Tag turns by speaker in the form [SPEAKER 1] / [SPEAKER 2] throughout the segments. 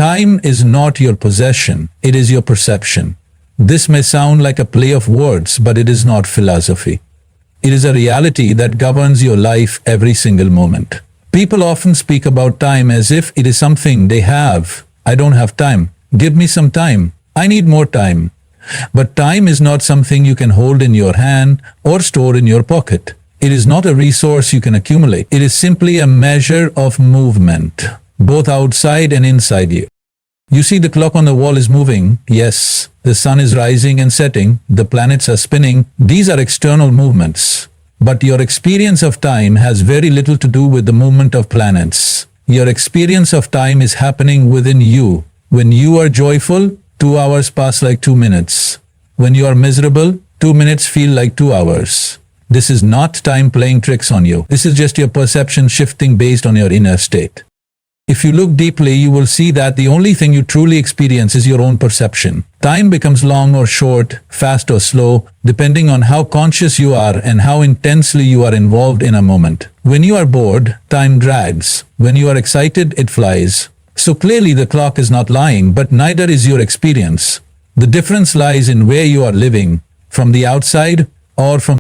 [SPEAKER 1] Time is not your possession, it is your perception. This may sound like a play of words, but it is not philosophy. It is a reality that governs your life every single moment. People often speak about time as if it is something they have. I don't have time. Give me some time. I need more time. But time is not something you can hold in your hand or store in your pocket. It is not a resource you can accumulate. It is simply a measure of movement, both outside and inside you. You see, the clock on the wall is moving. Yes, the sun is rising and setting. The planets are spinning. These are external movements. But your experience of time has very little to do with the movement of planets. Your experience of time is happening within you. When you are joyful, 2 hours pass like 2 minutes. When you are miserable, 2 minutes feel like 2 hours. This is not time playing tricks on you. This is just your perception shifting based on your inner state. If you look deeply, you will see that the only thing you truly experience is your own perception. Time becomes long or short, fast or slow, depending on how conscious you are and how intensely you are involved in a moment. When you are bored, time drags. When you are excited, it flies. So clearly the clock is not lying, but neither is your experience. The difference lies in where you are living, from the outside or from.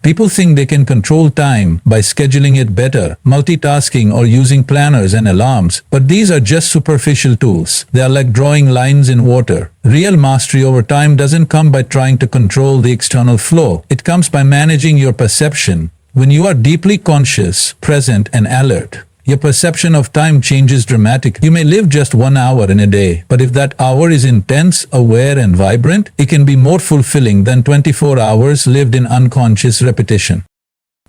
[SPEAKER 1] People think they can control time by scheduling it better, multitasking or using planners and alarms, but these are just superficial tools. They are like drawing lines in water. Real mastery over time doesn't come by trying to control the external flow. It comes by managing your perception. When you are deeply conscious, present and alert, your perception of time changes dramatically. You may live just 1 hour in a day, but if that hour is intense, aware and vibrant, it can be more fulfilling than 24 hours lived in unconscious repetition.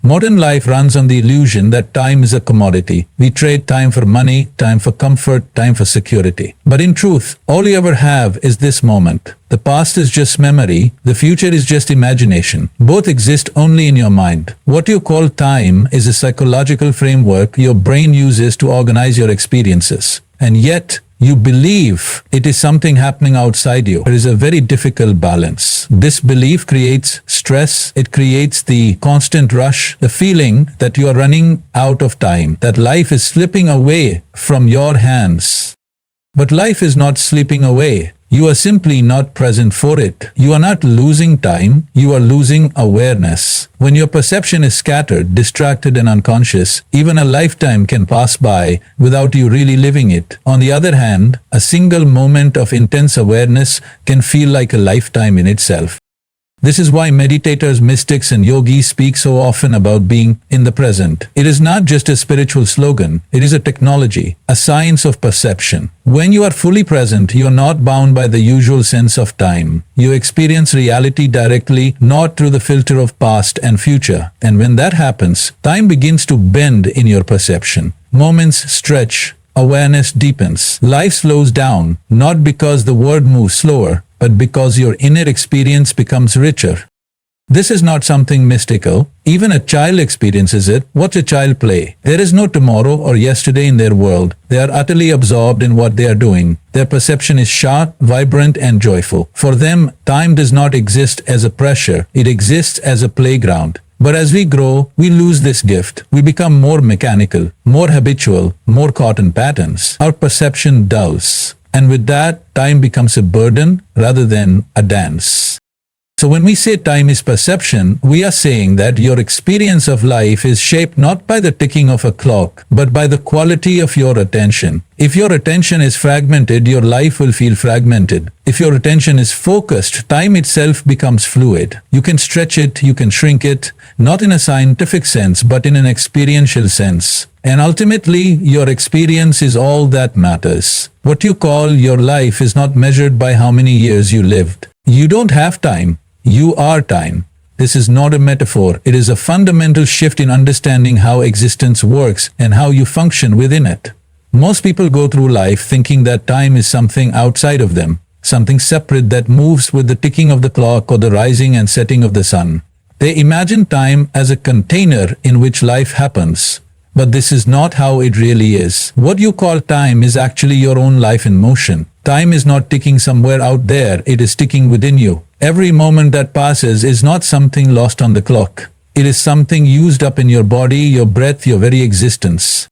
[SPEAKER 1] Modern life runs on the illusion that time is a commodity. We trade time for money, time for comfort, time for security. But in truth, all you ever have is this moment. The past is just memory, the future is just imagination. Both exist only in your mind. What you call time is a psychological framework your brain uses to organize your experiences. And yet, you believe it is something happening outside you. There is a very difficult balance. This belief creates stress. It creates the constant rush, the feeling that you are running out of time, that life is slipping away from your hands. But life is not slipping away. You are simply not present for it. You are not losing time, you are losing awareness. When your perception is scattered, distracted and unconscious, even a lifetime can pass by without you really living it. On the other hand, a single moment of intense awareness can feel like a lifetime in itself. This is why meditators, mystics and yogis speak so often about being in the present. It is not just a spiritual slogan, it is a technology, a science of perception. When you are fully present, you are not bound by the usual sense of time. You experience reality directly, not through the filter of past and future. And when that happens, time begins to bend in your perception. Moments stretch, awareness deepens. Life slows down, not because the world moves slower, but because your inner experience becomes richer. This is not something mystical. Even a child experiences it. Watch a child play. There is no tomorrow or yesterday in their world. They are utterly absorbed in what they are doing. Their perception is sharp, vibrant and joyful. For them, time does not exist as a pressure. It exists as a playground. But as we grow, we lose this gift. We become more mechanical, more habitual, more caught in patterns. Our perception dulls. And with that, time becomes a burden rather than a dance. So when we say time is perception, we are saying that your experience of life is shaped not by the ticking of a clock, but by the quality of your attention. If your attention is fragmented, your life will feel fragmented. If your attention is focused, time itself becomes fluid. You can stretch it, you can shrink it, not in a scientific sense, but in an experiential sense. And ultimately, your experience is all that matters. What you call your life is not measured by how many years you lived. You don't have time. You are time. This is not a metaphor. It is a fundamental shift in understanding how existence works and how you function within it. Most people go through life thinking that time is something outside of them, something separate that moves with the ticking of the clock or the rising and setting of the sun. They imagine time as a container in which life happens. But this is not how it really is. What you call time is actually your own life in motion. Time is not ticking somewhere out there, it is ticking within you. Every moment that passes is not something lost on the clock. It is something used up in your body, your breath, your very existence.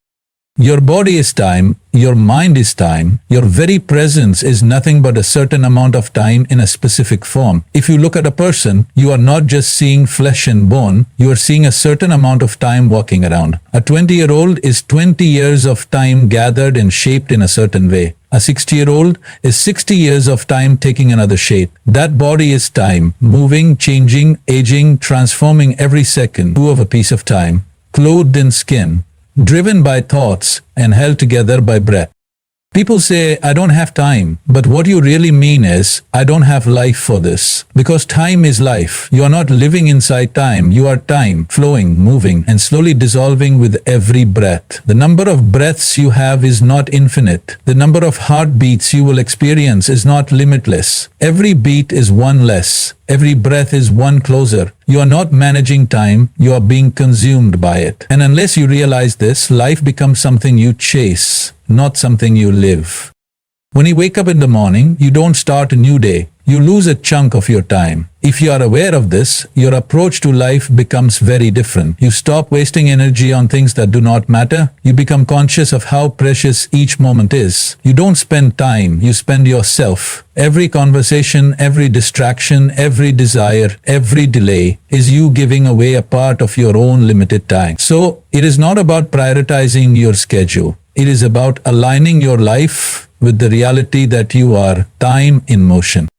[SPEAKER 1] Your body is time, your mind is time, your very presence is nothing but a certain amount of time in a specific form. If you look at a person, you are not just seeing flesh and bone, you are seeing a certain amount of time walking around. A 20-year-old is 20 years of time gathered and shaped in a certain way. A 60-year-old is 60 years of time taking another shape. That body is time, moving, changing, aging, transforming every second of a piece of time, clothed in skin, driven by thoughts and held together by breath. People say, I don't have time, but what you really mean is, I don't have life for this. Because time is life. You are not living inside time. You are time, flowing, moving, and slowly dissolving with every breath. The number of breaths you have is not infinite. The number of heartbeats you will experience is not limitless. Every beat is one less. Every breath is one closer. You are not managing time, you are being consumed by it. And unless you realize this, life becomes something you chase, not something you live. When you wake up in the morning, you don't start a new day. You lose a chunk of your time. If you are aware of this, your approach to life becomes very different. You stop wasting energy on things that do not matter. You become conscious of how precious each moment is. You don't spend time, you spend yourself. Every conversation, every distraction, every desire, every delay is you giving away a part of your own limited time. So, it is not about prioritizing your schedule. It is about aligning your life with the reality that you are time in motion.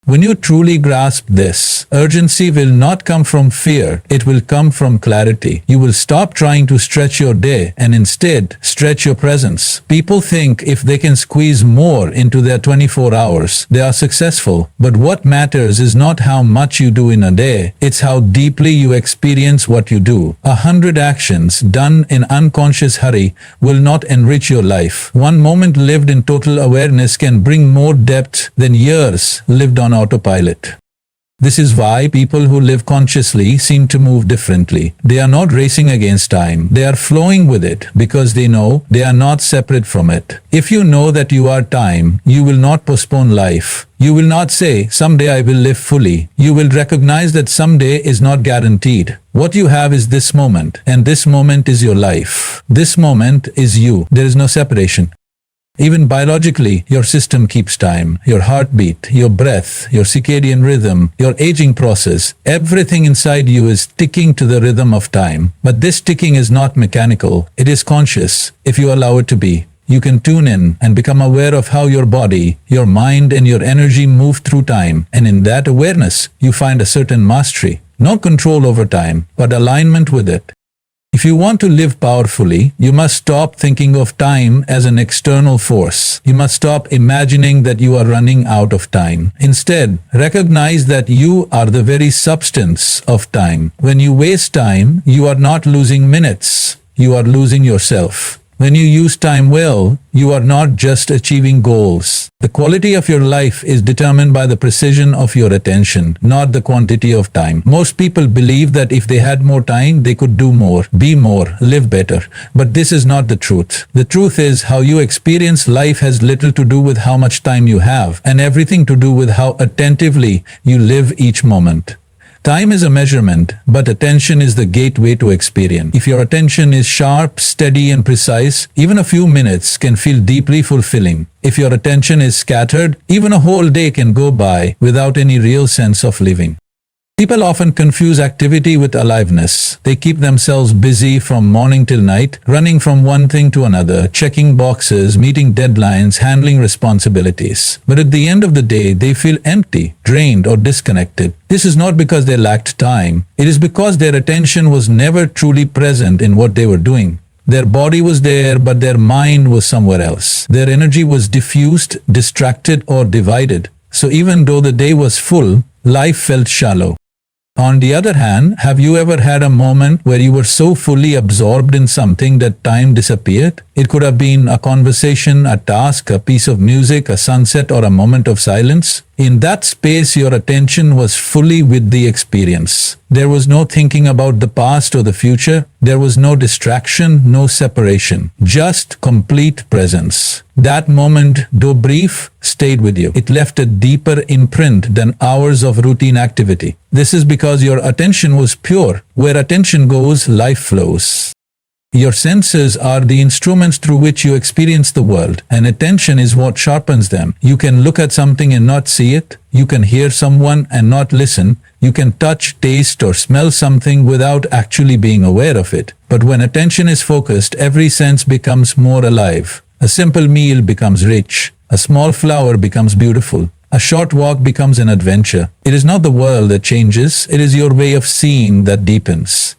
[SPEAKER 1] When you truly grasp this, urgency will not come from fear, it will come from clarity. You will stop trying to stretch your day and instead stretch your presence. People think if they can squeeze more into their 24 hours, they are successful. But what matters is not how much you do in a day, it's how deeply you experience what you do. 100 actions done in unconscious hurry will not enrich your life. One moment lived in total awareness can bring more depth than years lived on autopilot. This is why people who live consciously seem to move differently. They are not racing against time. They are flowing with it because they know they are not separate from it. If you know that you are time, you will not postpone life. You will not say, someday I will live fully. You will recognize that someday is not guaranteed. What you have is this moment, and this moment is your life. This moment is you. There is no separation. Even biologically, your system keeps time. Your heartbeat, your breath, your circadian rhythm, your aging process, everything inside you is ticking to the rhythm of time. But this ticking is not mechanical. It is conscious, if you allow it to be. You can tune in and become aware of how your body, your mind, and your energy move through time. And in that awareness, you find a certain mastery. Not control over time, but alignment with it. If you want to live powerfully, you must stop thinking of time as an external force. You must stop imagining that you are running out of time. Instead, recognize that you are the very substance of time. When you waste time, you are not losing minutes. You are losing yourself. When you use time well, you are not just achieving goals. The quality of your life is determined by the precision of your attention, not the quantity of time. Most people believe that if they had more time, they could do more, be more, live better. But this is not the truth. The truth is how you experience life has little to do with how much time you have, and everything to do with how attentively you live each moment. Time is a measurement, but attention is the gateway to experience. If your attention is sharp, steady, and precise, even a few minutes can feel deeply fulfilling. If your attention is scattered, even a whole day can go by without any real sense of living. People often confuse activity with aliveness. They keep themselves busy from morning till night, running from one thing to another, checking boxes, meeting deadlines, handling responsibilities. But at the end of the day, they feel empty, drained, or disconnected. This is not because they lacked time. It is because their attention was never truly present in what they were doing. Their body was there, but their mind was somewhere else. Their energy was diffused, distracted, or divided. So even though the day was full, life felt shallow. On the other hand, have you ever had a moment where you were so fully absorbed in something that time disappeared? It could have been a conversation, a task, a piece of music, a sunset, or a moment of silence. In that space, your attention was fully with the experience. There was no thinking about the past or the future. There was no distraction, no separation. Just complete presence. That moment, though brief, stayed with you. It left a deeper imprint than hours of routine activity. This is because your attention was pure. Where attention goes, life flows. Your senses are the instruments through which you experience the world, and attention is what sharpens them. You can look at something and not see it. You can hear someone and not listen. You can touch, taste, or smell something without actually being aware of it. But when attention is focused, every sense becomes more alive. A simple meal becomes rich. A small flower becomes beautiful. A short walk becomes an adventure. It is not the world that changes, it is your way of seeing that deepens.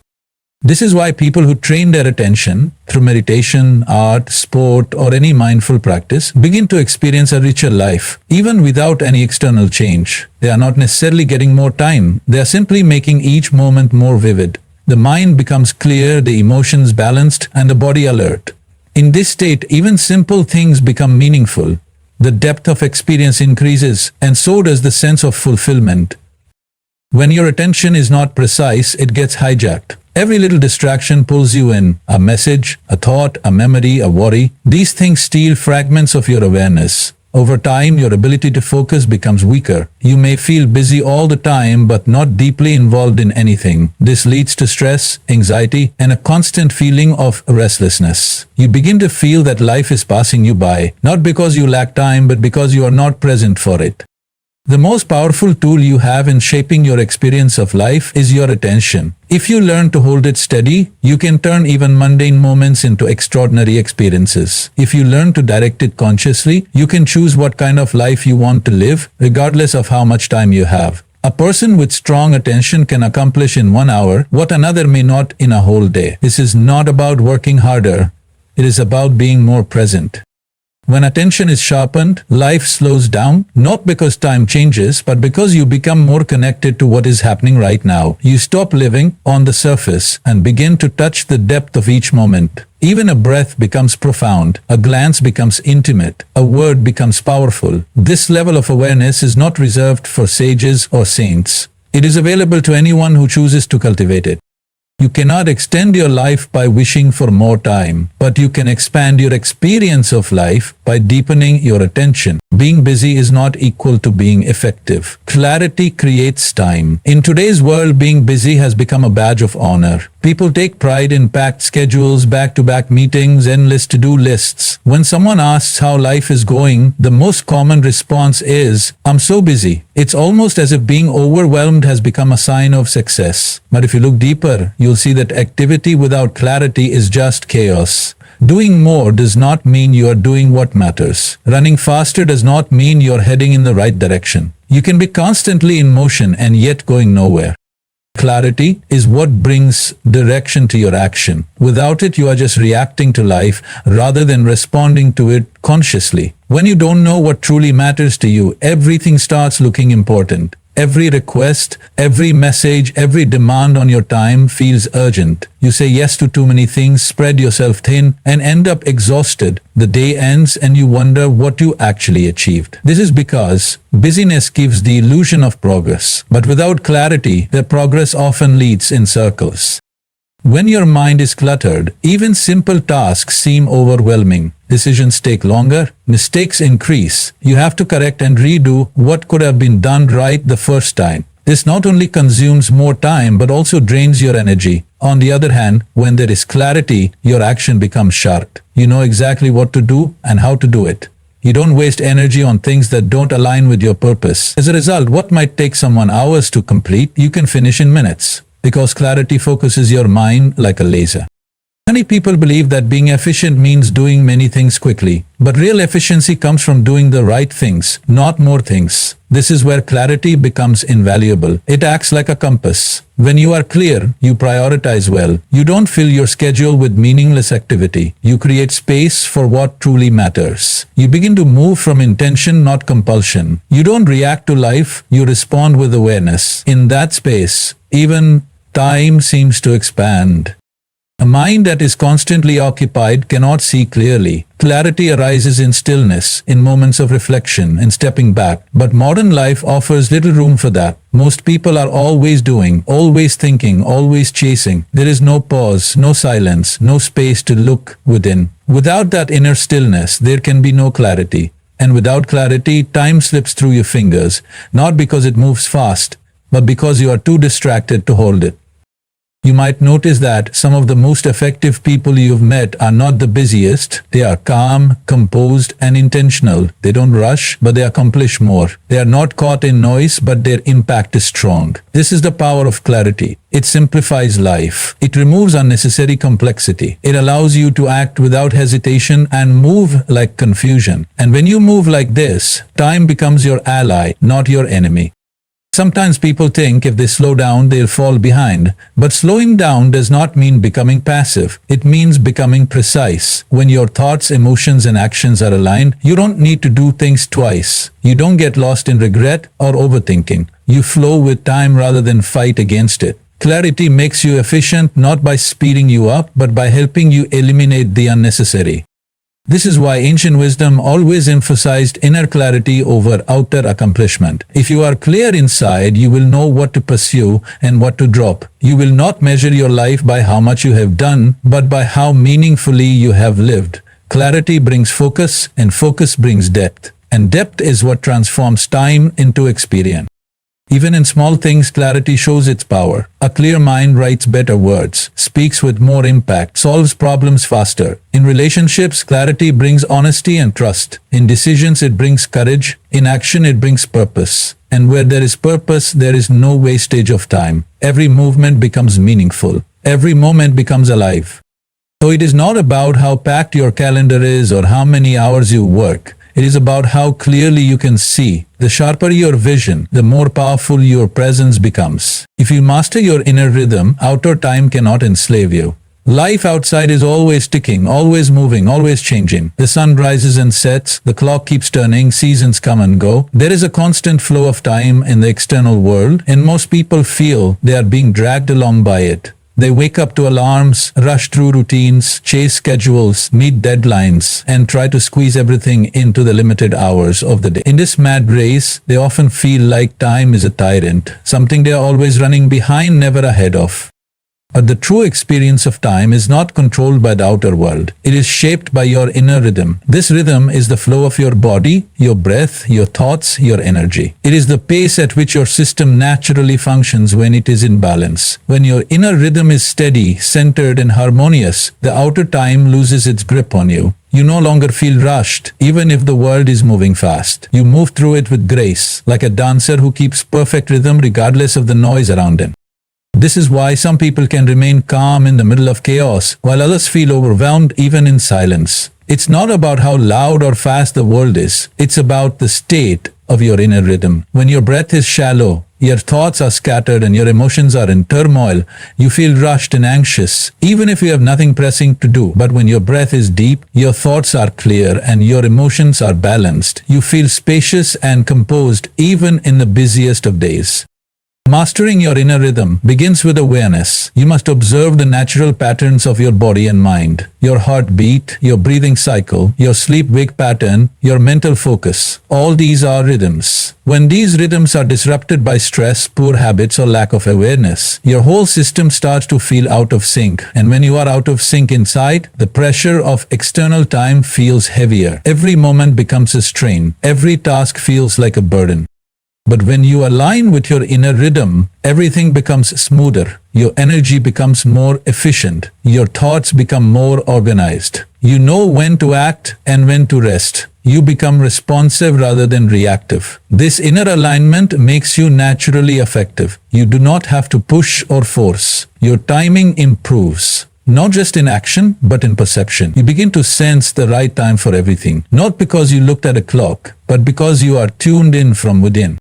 [SPEAKER 1] This is why people who train their attention through meditation, art, sport, or any mindful practice begin to experience a richer life, even without any external change. They are not necessarily getting more time, they are simply making each moment more vivid. The mind becomes clear, the emotions balanced, and the body alert. In this state, even simple things become meaningful. The depth of experience increases, and so does the sense of fulfillment. When your attention is not precise, it gets hijacked. Every little distraction pulls you in. A message, a thought, a memory, a worry. These things steal fragments of your awareness. Over time, your ability to focus becomes weaker. You may feel busy all the time but not deeply involved in anything. This leads to stress, anxiety, and a constant feeling of restlessness. You begin to feel that life is passing you by, not because you lack time but because you are not present for it. The most powerful tool you have in shaping your experience of life is your attention. If you learn to hold it steady, you can turn even mundane moments into extraordinary experiences. If you learn to direct it consciously, you can choose what kind of life you want to live, regardless of how much time you have. A person with strong attention can accomplish in 1 hour what another may not in a whole day. This is not about working harder. It is about being more present. When attention is sharpened, life slows down, not because time changes, but because you become more connected to what is happening right now. You stop living on the surface and begin to touch the depth of each moment. Even a breath becomes profound, a glance becomes intimate, a word becomes powerful. This level of awareness is not reserved for sages or saints. It is available to anyone who chooses to cultivate it. You cannot extend your life by wishing for more time, but you can expand your experience of life by deepening your attention. Being busy is not equal to being effective. Clarity creates time. In today's world, being busy has become a badge of honor. People take pride in packed schedules, back-to-back meetings, endless to-do lists. When someone asks how life is going, the most common response is, "I'm so busy." It's almost as if being overwhelmed has become a sign of success. But if you look deeper, you'll see that activity without clarity is just chaos. Doing more does not mean you are doing what matters. Running faster does not mean you're heading in the right direction. You can be constantly in motion and yet going nowhere. Clarity is what brings direction to your action. Without it, you are just reacting to life rather than responding to it consciously. When you don't know what truly matters to you, everything starts looking important. Every request, every message, every demand on your time feels urgent. You say yes to too many things, spread yourself thin, and end up exhausted. The day ends and you wonder what you actually achieved. This is because busyness gives the illusion of progress. But without clarity, the progress often leads in circles. When your mind is cluttered, even simple tasks seem overwhelming. Decisions take longer, mistakes increase. You have to correct and redo what could have been done right the first time. This not only consumes more time but also drains your energy. On the other hand, when there is clarity, your action becomes sharp. You know exactly what to do and how to do it. You don't waste energy on things that don't align with your purpose. As a result, what might take someone hours to complete, you can finish in minutes. Because clarity focuses your mind like a laser. Many people believe that being efficient means doing many things quickly. But real efficiency comes from doing the right things, not more things. This is where clarity becomes invaluable. It acts like a compass. When you are clear, you prioritize well. You don't fill your schedule with meaningless activity. You create space for what truly matters. You begin to move from intention, not compulsion. You don't react to life, you respond with awareness. In that space, even time seems to expand. A mind that is constantly occupied cannot see clearly. Clarity arises in stillness, in moments of reflection, in stepping back. But modern life offers little room for that. Most people are always doing, always thinking, always chasing. There is no pause, no silence, no space to look within. Without that inner stillness, there can be no clarity. And without clarity, time slips through your fingers, not because it moves fast, but because you are too distracted to hold it. You might notice that some of the most effective people you've met are not the busiest. They are calm, composed, and intentional. They don't rush, but they accomplish more. They are not caught in noise, but their impact is strong. This is the power of clarity. It simplifies life. It removes unnecessary complexity. It allows you to act without hesitation and move like confusion. And when you move like this, time becomes your ally, not your enemy. Sometimes people think if they slow down, they'll fall behind. But slowing down does not mean becoming passive. It means becoming precise. When your thoughts, emotions, and actions are aligned, you don't need to do things twice. You don't get lost in regret or overthinking. You flow with time rather than fight against it. Clarity makes you efficient not by speeding you up, but by helping you eliminate the unnecessary. This is why ancient wisdom always emphasized inner clarity over outer accomplishment. If you are clear inside, you will know what to pursue and what to drop. You will not measure your life by how much you have done, but by how meaningfully you have lived. Clarity brings focus, and focus brings depth. And depth is what transforms time into experience. Even in small things, clarity shows its power. A clear mind writes better words, speaks with more impact, solves problems faster. In relationships, clarity brings honesty and trust. In decisions, it brings courage. In action, it brings purpose. And where there is purpose, there is no wastage of time. Every movement becomes meaningful. Every moment becomes alive. So it is not about how packed your calendar is or how many hours you work. It is about how clearly you can see. The sharper your vision, the more powerful your presence becomes. If you master your inner rhythm, outer time cannot enslave you. Life outside is always ticking, always moving, always changing. The sun rises and sets, the clock keeps turning, seasons come and go. There is a constant flow of time in the external world, and most people feel they are being dragged along by it. They wake up to alarms, rush through routines, chase schedules, meet deadlines, and try to squeeze everything into the limited hours of the day. In this mad race, they often feel like time is a tyrant, something they are always running behind, never ahead of. But the true experience of time is not controlled by the outer world. It is shaped by your inner rhythm. This rhythm is the flow of your body, your breath, your thoughts, your energy. It is the pace at which your system naturally functions when it is in balance. When your inner rhythm is steady, centered, and harmonious, the outer time loses its grip on you. You no longer feel rushed, even if the world is moving fast. You move through it with grace, like a dancer who keeps perfect rhythm regardless of the noise around him. This is why some people can remain calm in the middle of chaos, while others feel overwhelmed even in silence. It's not about how loud or fast the world is. It's about the state of your inner rhythm. When your breath is shallow, your thoughts are scattered, and your emotions are in turmoil, you feel rushed and anxious, even if you have nothing pressing to do. But when your breath is deep, your thoughts are clear, and your emotions are balanced. You feel spacious and composed even in the busiest of days. Mastering your inner rhythm begins with awareness. You must observe the natural patterns of your body and mind. Your heartbeat, your breathing cycle, your sleep-wake pattern, your mental focus. All these are rhythms. When these rhythms are disrupted by stress, poor habits, or lack of awareness, your whole system starts to feel out of sync. And when you are out of sync inside, the pressure of external time feels heavier. Every moment becomes a strain. Every task feels like a burden. But when you align with your inner rhythm, everything becomes smoother. Your energy becomes more efficient. Your thoughts become more organized. You know when to act and when to rest. You become responsive rather than reactive. This inner alignment makes you naturally effective. You do not have to push or force. Your timing improves. Not just in action, but in perception. You begin to sense the right time for everything. Not because you looked at a clock, but because you are tuned in from within.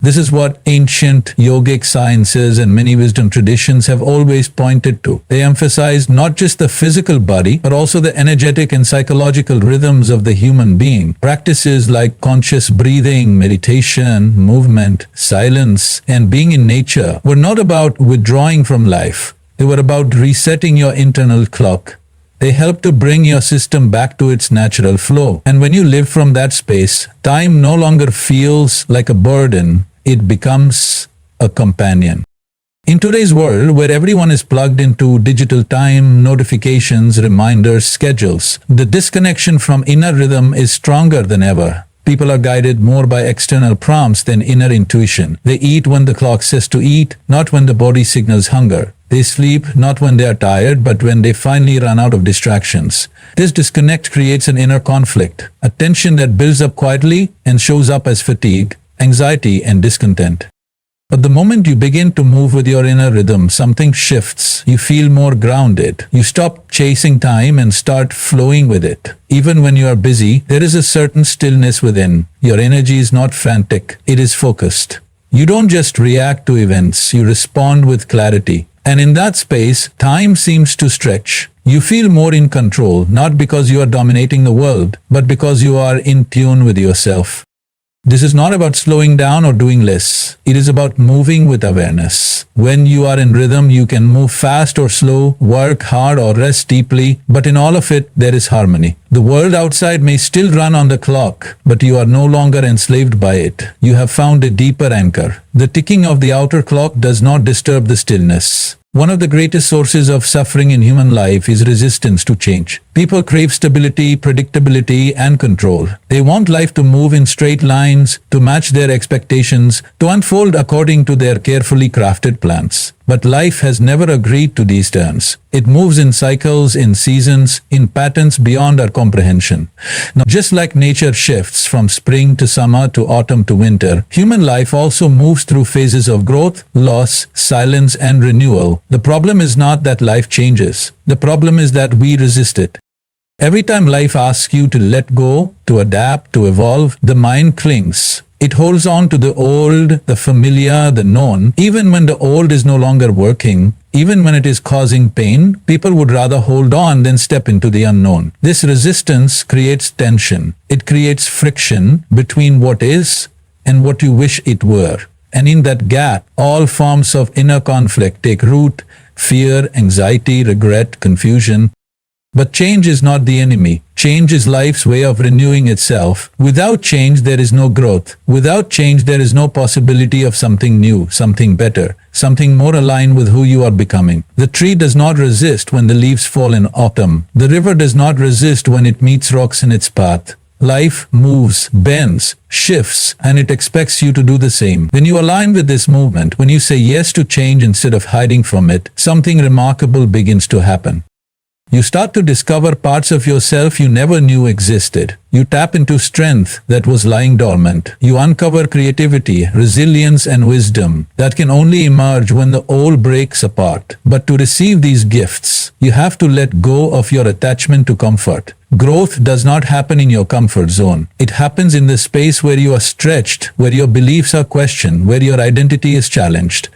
[SPEAKER 1] This is what ancient yogic sciences and many wisdom traditions have always pointed to. They emphasize not just the physical body, but also the energetic and psychological rhythms of the human being. Practices like conscious breathing, meditation, movement, silence, and being in nature were not about withdrawing from life. They were about resetting your internal clock. They help to bring your system back to its natural flow. And when you live from that space, time no longer feels like a burden. It becomes a companion. In today's world, where everyone is plugged into digital time, notifications, reminders, schedules, the disconnection from inner rhythm is stronger than ever. People are guided more by external prompts than inner intuition. They eat when the clock says to eat, not when the body signals hunger. They sleep not when they are tired, but when they finally run out of distractions. This disconnect creates an inner conflict, a tension that builds up quietly and shows up as fatigue, anxiety, and discontent. But the moment you begin to move with your inner rhythm, something shifts. You feel more grounded. You stop chasing time and start flowing with it. Even when you are busy, there is a certain stillness within. Your energy is not frantic, it is focused. You don't just react to events, you respond with clarity. And in that space, time seems to stretch. You feel more in control, not because you are dominating the world, but because you are in tune with yourself. This is not about slowing down or doing less. It is about moving with awareness. When you are in rhythm, you can move fast or slow, work hard or rest deeply, but in all of it, there is harmony. The world outside may still run on the clock, but you are no longer enslaved by it. You have found a deeper anchor. The ticking of the outer clock does not disturb the stillness. One of the greatest sources of suffering in human life is resistance to change. People crave stability, predictability, and control. They want life to move in straight lines, to match their expectations, to unfold according to their carefully crafted plans. But life has never agreed to these terms. It moves in cycles, in seasons, in patterns beyond our comprehension. Now, just like nature shifts from spring to summer to autumn to winter, human life also moves through phases of growth, loss, silence, and renewal. The problem is not that life changes. The problem is that we resist it. Every time life asks you to let go, to adapt, to evolve, the mind clings. It holds on to the old, the familiar, the known. Even when the old is no longer working, even when it is causing pain, people would rather hold on than step into the unknown. This resistance creates tension. It creates friction between what is and what you wish it were. And in that gap, all forms of inner conflict take root: fear, anxiety, regret, confusion. But change is not the enemy. Change is life's way of renewing itself. Without change, there is no growth. Without change, there is no possibility of something new, something better, something more aligned with who you are becoming. The tree does not resist when the leaves fall in autumn. The river does not resist when it meets rocks in its path. Life moves, bends, shifts, and it expects you to do the same. When you align with this movement, when you say yes to change instead of hiding from it, something remarkable begins to happen. You start to discover parts of yourself you never knew existed. You tap into strength that was lying dormant. You uncover creativity, resilience, and wisdom that can only emerge when the old breaks apart. But to receive these gifts, you have to let go of your attachment to comfort. Growth does not happen in your comfort zone. It happens in the space where you are stretched, where your beliefs are questioned, where your identity is challenged.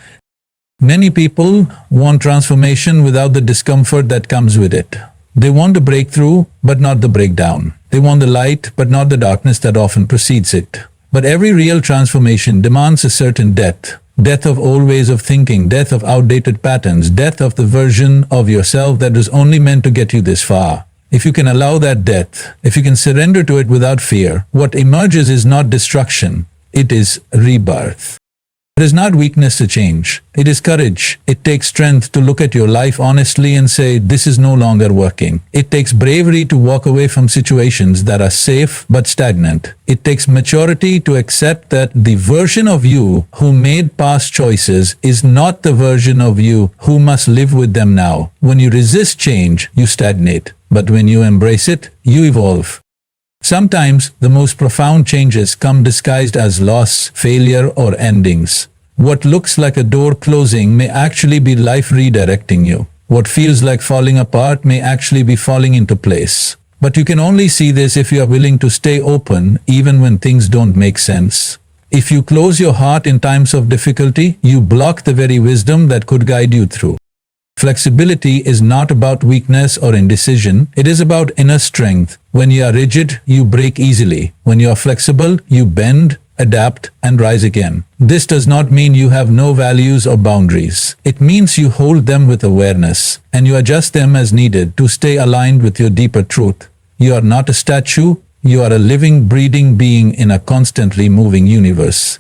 [SPEAKER 1] Many people want transformation without the discomfort that comes with it. They want the breakthrough, but not the breakdown. They want the light, but not the darkness that often precedes it. But every real transformation demands a certain death. Death of old ways of thinking, death of outdated patterns, death of the version of yourself that was only meant to get you this far. If you can allow that death, if you can surrender to it without fear, what emerges is not destruction, it is rebirth. It is not weakness to change. It is courage. It takes strength to look at your life honestly and say, this is no longer working. It takes bravery to walk away from situations that are safe but stagnant. It takes maturity to accept that the version of you who made past choices is not the version of you who must live with them now. When you resist change, you stagnate. But when you embrace it, you evolve. Sometimes the most profound changes come disguised as loss, failure, or endings. What looks like a door closing may actually be life redirecting you. What feels like falling apart may actually be falling into place. But you can only see this if you are willing to stay open even when things don't make sense. If you close your heart in times of difficulty, you block the very wisdom that could guide you through. Flexibility is not about weakness or indecision. It is about inner strength. When you are rigid, you break easily. When you are flexible, you bend, adapt, and rise again. This does not mean you have no values or boundaries. It means you hold them with awareness, and you adjust them as needed to stay aligned with your deeper truth. You are not a statue. You are a living, breathing being in a constantly moving universe.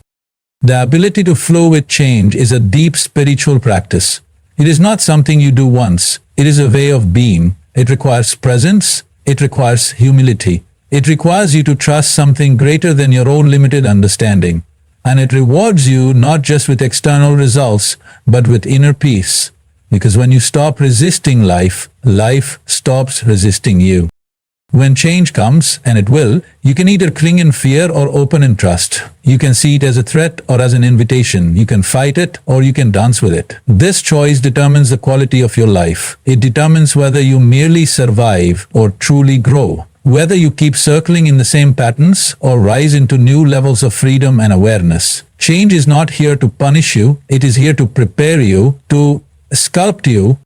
[SPEAKER 1] The ability to flow with change is a deep spiritual practice. It is not something you do once. It is a way of being. It requires presence. It requires humility. It requires you to trust something greater than your own limited understanding. And it rewards you not just with external results, but with inner peace. Because when you stop resisting life, life stops resisting you. When change comes, and it will, you can either cling in fear or open in trust. You can see it as a threat or as an invitation. You can fight it or you can dance with it. This choice determines the quality of your life. It determines whether you merely survive or truly grow. Whether you keep circling in the same patterns or rise into new levels of freedom and awareness. Change is not here to punish you. It is here to prepare you, to sculpt you,